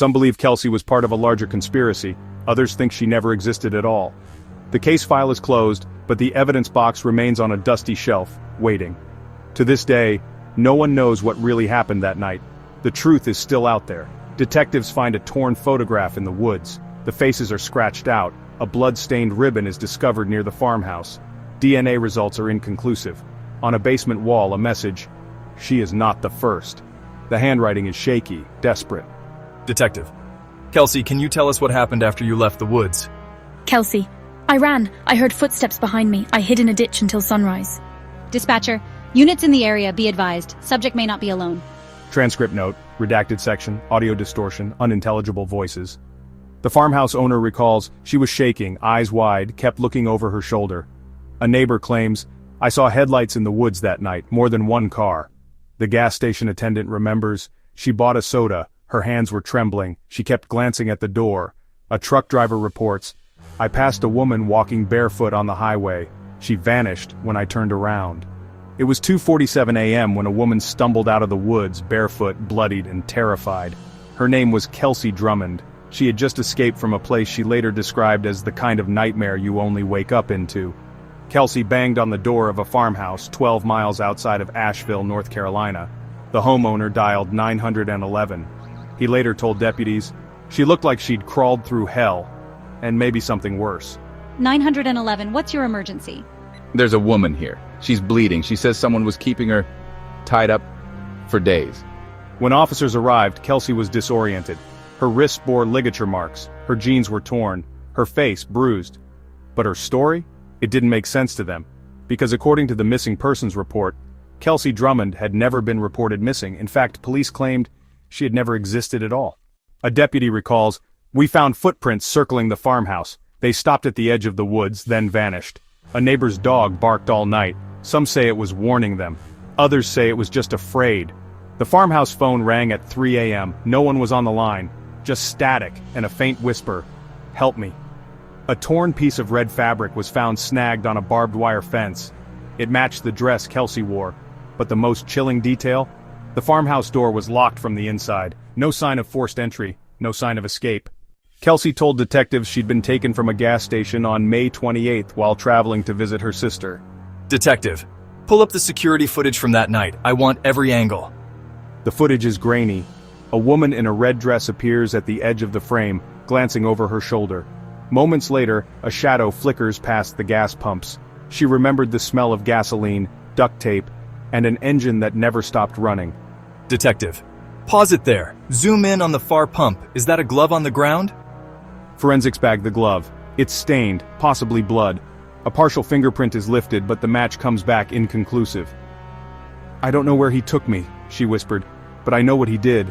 Some believe Kelsey was part of a larger conspiracy, others think she never existed at all. The case file is closed, but the evidence box remains on a dusty shelf, waiting. To this day, no one knows what really happened that night. The truth is still out there. Detectives find a torn photograph in the woods. The faces are scratched out. A blood-stained ribbon is discovered near the farmhouse. DNA results are inconclusive. On a basement wall, a message: "She is not the first." The handwriting is shaky, desperate. Detective. Kelsey, can you tell us what happened after you left the woods? Kelsey. I ran. I heard footsteps behind me. I hid in a ditch until sunrise. Dispatcher, units in the area, be advised. Subject may not be alone. Transcript note, redacted section, audio distortion, unintelligible voices. The farmhouse owner recalls she was shaking, eyes wide, kept looking over her shoulder. A neighbor claims, "I saw headlights in the woods that night, more than one car." The gas station attendant remembers, she bought a soda, her hands were trembling, she kept glancing at the door. A truck driver reports, "I passed a woman walking barefoot on the highway. She vanished when I turned around." It was 2:47 a.m. when a woman stumbled out of the woods, barefoot, bloodied, and terrified. Her name was Kelsey Drummond. She had just escaped from a place she later described as the kind of nightmare you only wake up into. Kelsey banged on the door of a farmhouse 12 miles outside of Asheville, North Carolina. The homeowner dialed 911. He later told deputies, "She looked like she'd crawled through hell, and maybe something worse." 911, what's your emergency? There's a woman here. She's bleeding. She says someone was keeping her tied up for days. When officers arrived, Kelsey was disoriented. Her wrists bore ligature marks, her jeans were torn, her face bruised. But her story? It didn't make sense to them. Because according to the missing persons report, Kelsey Drummond had never been reported missing. In fact, police claimed she had never existed at all. A deputy recalls, "We found footprints circling the farmhouse. They stopped at the edge of the woods, then vanished. A neighbor's dog barked all night. Some say it was warning them. Others say it was just afraid." The farmhouse phone rang at 3 a.m. No one was on the line. Just static and a faint whisper, "Help me." A torn piece of red fabric was found snagged on a barbed wire fence. It matched the dress Kelsey wore. But the most chilling detail? The farmhouse door was locked from the inside. No sign of forced entry, no sign of escape. Kelsey told detectives she'd been taken from a gas station on May 28th while traveling to visit her sister. Detective, pull up the security footage from that night. I want every angle. The footage is grainy. A woman in a red dress appears at the edge of the frame, glancing over her shoulder. Moments later, a shadow flickers past the gas pumps. She remembered the smell of gasoline, duct tape, and an engine that never stopped running. Detective, pause it there. Zoom in on the far pump. Is that a glove on the ground? Forensics bag the glove. It's stained, possibly blood. A partial fingerprint is lifted, but the match comes back inconclusive. "I don't know where he took me," she whispered, "but I know what he did."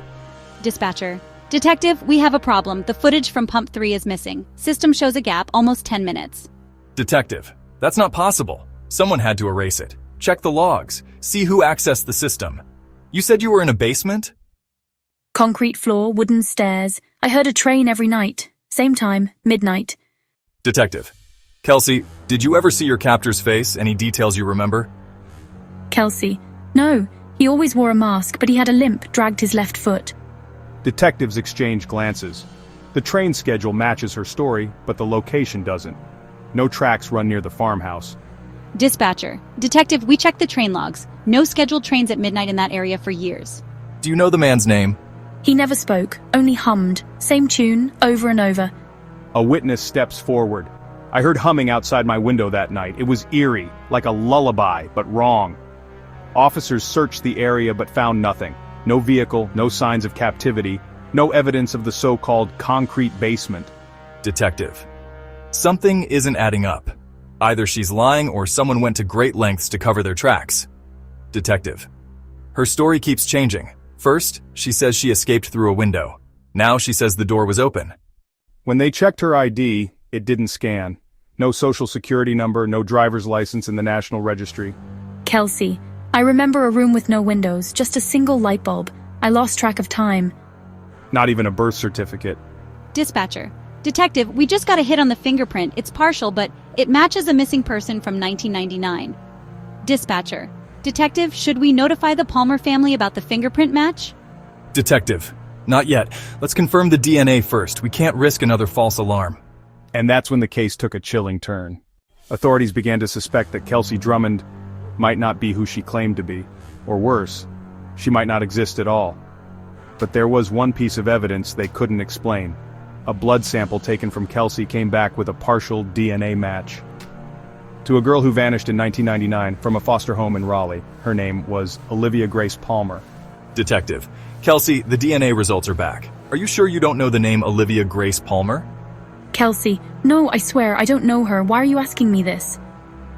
Dispatcher. Detective, we have a problem. The footage from Pump 3 is missing. System shows a gap, almost 10 minutes. Detective, that's not possible. Someone had to erase it. Check the logs. See who accessed the system. You said you were in a basement? Concrete floor, wooden stairs. I heard a train every night. Same time, midnight. Detective. Kelsey, did you ever see your captor's face? Any details you remember? Kelsey. No, he always wore a mask, but he had a limp, dragged his left foot. Detectives exchange glances. The train schedule matches her story, but the location doesn't. No tracks run near the farmhouse. Dispatcher. Detective, we checked the train logs. No scheduled trains at midnight in that area for years. Do you know the man's name? He never spoke, only hummed. Same tune, over and over. A witness steps forward. "I heard humming outside my window that night. It was eerie, like a lullaby, but wrong." Officers searched the area but found nothing. No vehicle, no signs of captivity, no evidence of the so-called concrete basement. Detective. Something isn't adding up. Either she's lying or someone went to great lengths to cover their tracks. Detective. Her story keeps changing. First, she says she escaped through a window. Now she says the door was open. When they checked her ID, it didn't scan. No social security number, no driver's license in the National Registry. Kelsey. I remember a room with no windows, just a single light bulb. I lost track of time. Not even a birth certificate. Dispatcher. Detective, we just got a hit on the fingerprint. It's partial, but it matches a missing person from 1999. Dispatcher. Detective, should we notify the Palmer family about the fingerprint match? Detective. Not yet. Let's confirm the DNA first. We can't risk another false alarm. And that's when the case took a chilling turn. Authorities began to suspect that Kelsey Drummond might not be who she claimed to be, or worse, she might not exist at all. But there was one piece of evidence they couldn't explain. A blood sample taken from Kelsey came back with a partial DNA match. To a girl who vanished in 1999 from a foster home in Raleigh, her name was Olivia Grace Palmer. Detective. Kelsey, the DNA results are back. Are you sure you don't know the name Olivia Grace Palmer? Kelsey, no, I swear, I don't know her. Why are you asking me this?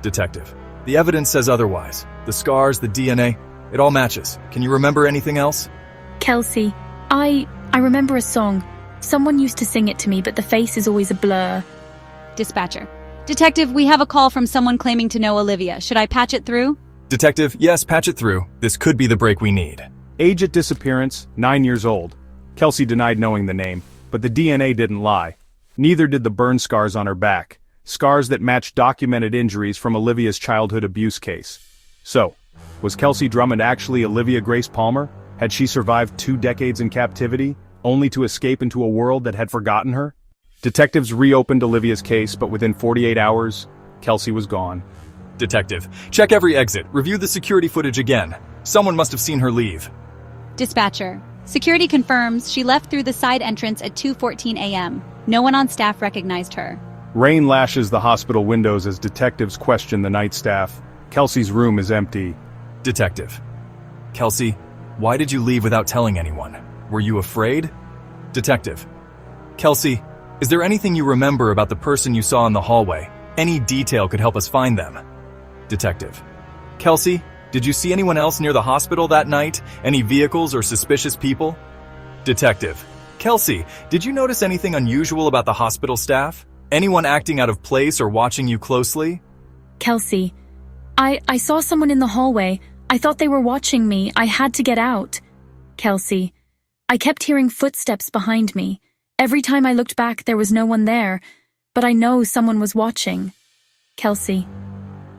Detective. The evidence says otherwise. The scars, the DNA, it all matches. Can you remember anything else? Kelsey, I remember a song. Someone used to sing it to me, but the face is always a blur. Dispatcher. Detective, we have a call from someone claiming to know Olivia. Should I patch it through? Detective, yes, patch it through. This could be the break we need. Age at disappearance, 9 years old. Kelsey denied knowing the name, but the DNA didn't lie. Neither did the burn scars on her back, scars that matched documented injuries from Olivia's childhood abuse case. So, was Kelsey Drummond actually Olivia Grace Palmer? Had she survived 2 decades in captivity, only to escape into a world that had forgotten her? Detectives reopened Olivia's case, but within 48 hours, Kelsey was gone. Detective, check every exit. Review the security footage again. Someone must have seen her leave. Dispatcher. Security confirms she left through the side entrance at 2:14 a.m. No one on staff recognized her. Rain lashes the hospital windows as detectives question the night staff. Kelsey's room is empty. Detective. Kelsey, why did you leave without telling anyone? Were you afraid? Detective. Kelsey, is there anything you remember about the person you saw in the hallway? Any detail could help us find them. Detective. Kelsey, did you see anyone else near the hospital that night? Any vehicles or suspicious people? Detective. Kelsey, did you notice anything unusual about the hospital staff? Anyone acting out of place or watching you closely? Kelsey, I saw someone in the hallway. I thought they were watching me. I had to get out. Kelsey, I kept hearing footsteps behind me. Every time I looked back, there was no one there, but I know someone was watching. Kelsey,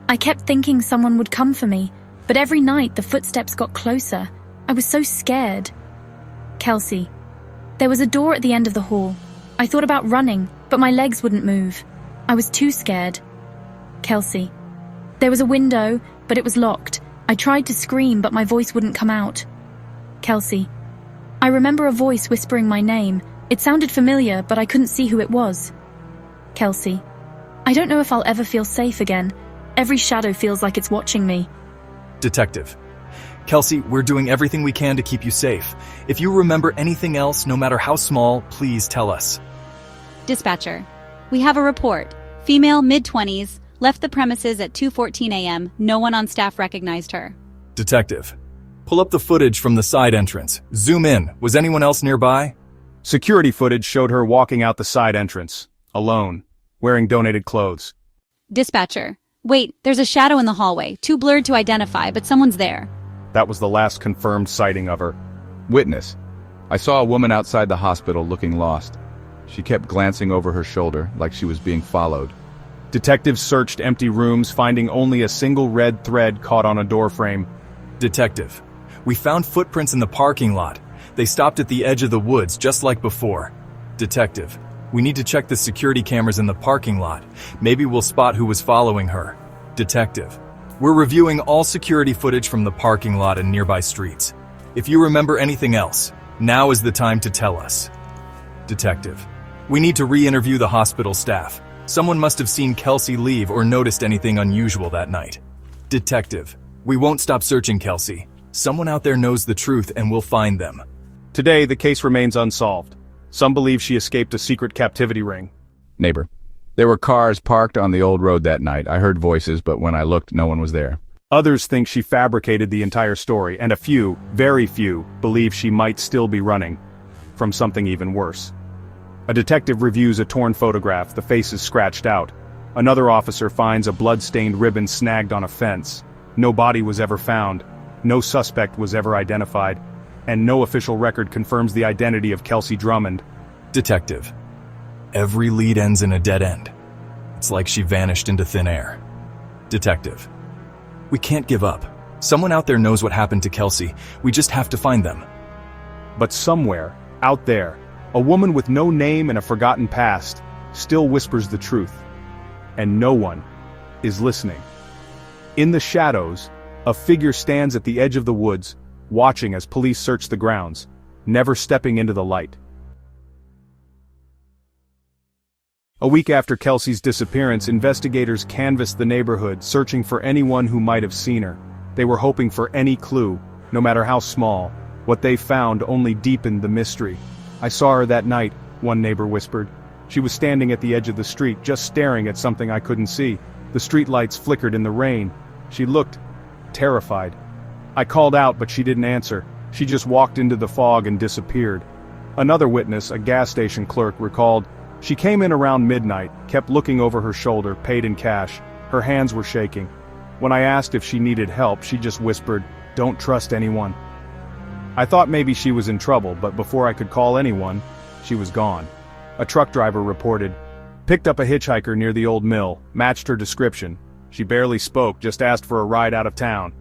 I kept thinking someone would come for me, but every night the footsteps got closer. I was so scared. Kelsey, there was a door at the end of the hall. I thought about running, but my legs wouldn't move. I was too scared. Kelsey, there was a window, but it was locked. I tried to scream, but my voice wouldn't come out. Kelsey, I remember a voice whispering my name. It sounded familiar, but I couldn't see who it was. Kelsey, I don't know if I'll ever feel safe again. Every shadow feels like it's watching me. Detective. Kelsey, we're doing everything we can to keep you safe. If you remember anything else, no matter how small, please tell us. Dispatcher. We have a report. Female, mid-20s, left the premises at 2:14 a.m. No one on staff recognized her. Detective. Pull up the footage from the side entrance. Zoom in. Was anyone else nearby? Security footage showed her walking out the side entrance, alone, wearing donated clothes. Dispatcher. Wait, there's a shadow in the hallway. Too blurred to identify, but someone's there. That was the last confirmed sighting of her. Witness. I saw a woman outside the hospital looking lost. She kept glancing over her shoulder like she was being followed. Detectives searched empty rooms, finding only a single red thread caught on a doorframe. Detective. We found footprints in the parking lot. They stopped at the edge of the woods, just like before. Detective. We need to check the security cameras in the parking lot. Maybe we'll spot who was following her. Detective. We're reviewing all security footage from the parking lot and nearby streets. If you remember anything else, now is the time to tell us. Detective. We need to re-interview the hospital staff. Someone must have seen Kelsey leave or noticed anything unusual that night. Detective. We won't stop searching, Kelsey. Someone out there knows the truth and we'll find them. Today, the case remains unsolved. Some believe she escaped a secret captivity ring. Neighbor. There were cars parked on the old road that night. I heard voices, but when I looked, no one was there. Others think she fabricated the entire story, and a few, very few, believe she might still be running from something even worse. A detective reviews a torn photograph, the face is scratched out. Another officer finds a blood-stained ribbon snagged on a fence. No body was ever found, no suspect was ever identified, and no official record confirms the identity of Kelsey Drummond. Detective. Every lead ends in a dead end. It's like she vanished into thin air. Detective. We can't give up. Someone out there knows what happened to Kelsey. We just have to find them. But somewhere, Out there, a woman with no name and a forgotten past still whispers the truth. And no one is listening. In the shadows, a figure stands at the edge of the woods, watching as police search the grounds, never stepping into the light. A week after Kelsey's disappearance, investigators canvassed the neighborhood, searching for anyone who might have seen her. They were hoping for any clue, no matter how small. What they found only deepened the mystery. "I saw her that night," one neighbor whispered. "She was standing at the edge of the street, just staring at something I couldn't see. The streetlights flickered in the rain. She looked terrified. I called out, but she didn't answer. She just walked into the fog and disappeared." Another witness, a gas station clerk, recalled, "She came in around midnight, kept looking over her shoulder, paid in cash. Her hands were shaking. When I asked if she needed help, she just whispered, 'Don't trust anyone.' I thought maybe she was in trouble, but before I could call anyone, she was gone." A truck driver reported, "Picked up a hitchhiker near the old mill, matched her description. She barely spoke, just asked for a ride out of town.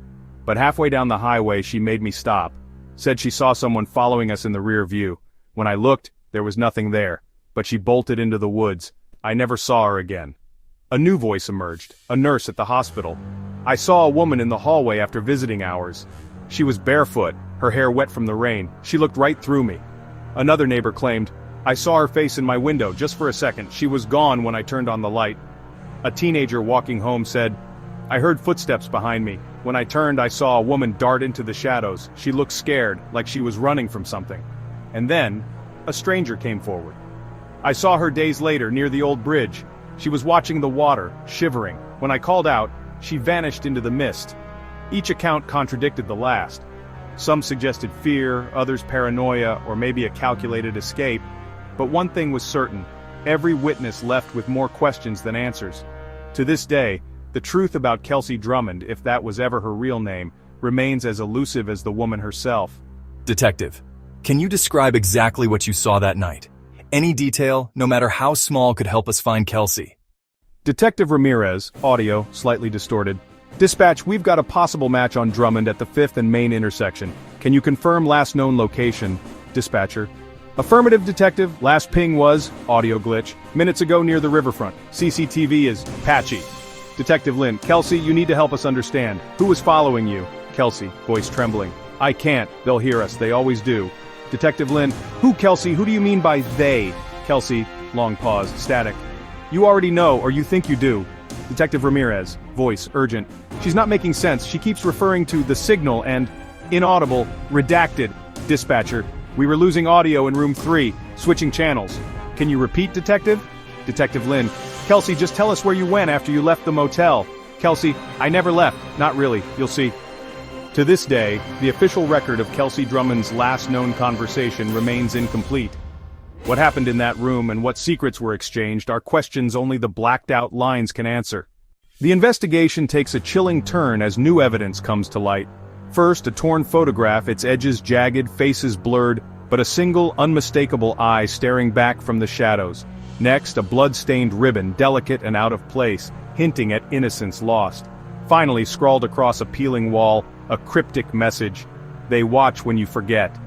But halfway down the highway she made me stop. Said she saw someone following us in the rear view. When I looked, there was nothing there. But she bolted into the woods. I never saw her again." A new voice emerged, a nurse at the hospital. "I saw a woman in the hallway after visiting hours. She was barefoot, her hair wet from the rain. She looked right through me." Another neighbor claimed, "I saw her face in my window just for a second. She was gone when I turned on the light." A teenager walking home said, "I heard footsteps behind me. When I turned, I saw a woman dart into the shadows. She looked scared, like she was running from something. And then, a stranger came forward. I saw her days later near the old bridge. She was watching the water, shivering. When I called out, she vanished into the mist." Each account contradicted the last. Some suggested fear, others paranoia, or maybe a calculated escape. But one thing was certain: every witness left with more questions than answers. To this day, the truth about Kelsey Drummond, if that was ever her real name, remains as elusive as the woman herself. Detective, can you describe exactly what you saw that night? Any detail, no matter how small, could help us find Kelsey. Detective Ramirez, audio, slightly distorted. "Dispatch, we've got a possible match on Drummond at the 5th and Main intersection. Can you confirm last known location?" Dispatcher. "Affirmative, detective. Last ping was," audio glitch, "minutes ago near the riverfront. CCTV is patchy." Detective Lynn. "Kelsey, you need to help us understand. Who was following you?" Kelsey, voice trembling. "I can't. They'll hear us. They always do." Detective Lynn. "Who, Kelsey? Who do you mean by they?" Kelsey, long pause, static. "You already know, or you think you do." Detective Ramirez, voice urgent. "She's not making sense. She keeps referring to the signal and inaudible, redacted." Dispatcher. "We were losing audio in room 3, switching channels. Can you repeat, detective?" Detective Lynn. "Kelsey, just tell us where you went after you left the motel." Kelsey. "I never left. Not really. You'll see." To this day, the official record of Kelsey Drummond's last known conversation remains incomplete. What happened in that room and what secrets were exchanged are questions only the blacked-out lines can answer. The investigation takes a chilling turn as new evidence comes to light. First, a torn photograph, its edges jagged, faces blurred, but a single, unmistakable eye staring back from the shadows. Next, a blood-stained ribbon, delicate and out of place, hinting at innocence lost. Finally, scrawled across a peeling wall, a cryptic message: "They watch when you forget."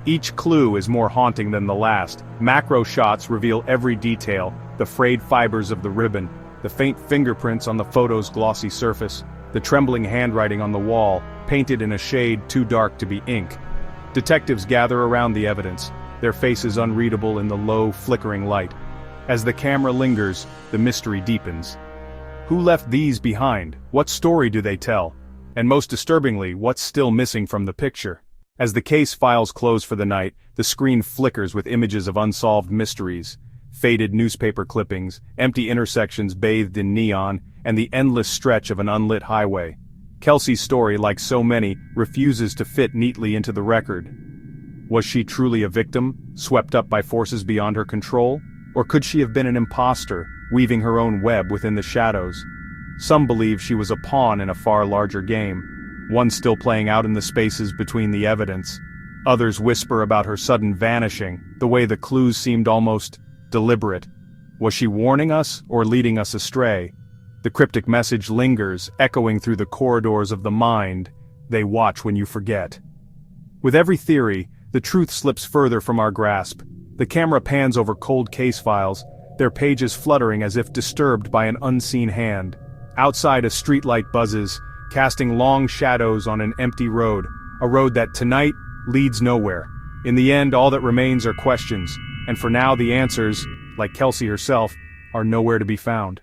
Each clue is more haunting than the last. Macro shots reveal every detail: the frayed fibers of the ribbon, the faint fingerprints on the photo's glossy surface, the trembling handwriting on the wall, painted in a shade too dark to be ink. Detectives gather around the evidence, their faces unreadable in the low, flickering light. As the camera lingers, the mystery deepens. Who left these behind? What story do they tell? And most disturbingly, what's still missing from the picture? As the case files close for the night, the screen flickers with images of unsolved mysteries. Faded newspaper clippings, empty intersections bathed in neon, and the endless stretch of an unlit highway. Kelsey's story, like so many, refuses to fit neatly into the record. Was she truly a victim, swept up by forces beyond her control? Or could she have been an imposter, weaving her own web within the shadows? Some believe she was a pawn in a far larger game, one still playing out in the spaces between the evidence. Others whisper about her sudden vanishing, the way the clues seemed almost deliberate. Was she warning us or leading us astray? The cryptic message lingers, echoing through the corridors of the mind: "They watch when you forget." With every theory, The truth slips further from our grasp. The camera pans over cold case files, their pages fluttering as if disturbed by an unseen hand. Outside, a streetlight buzzes, casting long shadows on an empty road, a road that tonight leads nowhere. In the end, all that remains are questions, and for now the answers, like Kelsey herself, are nowhere to be found.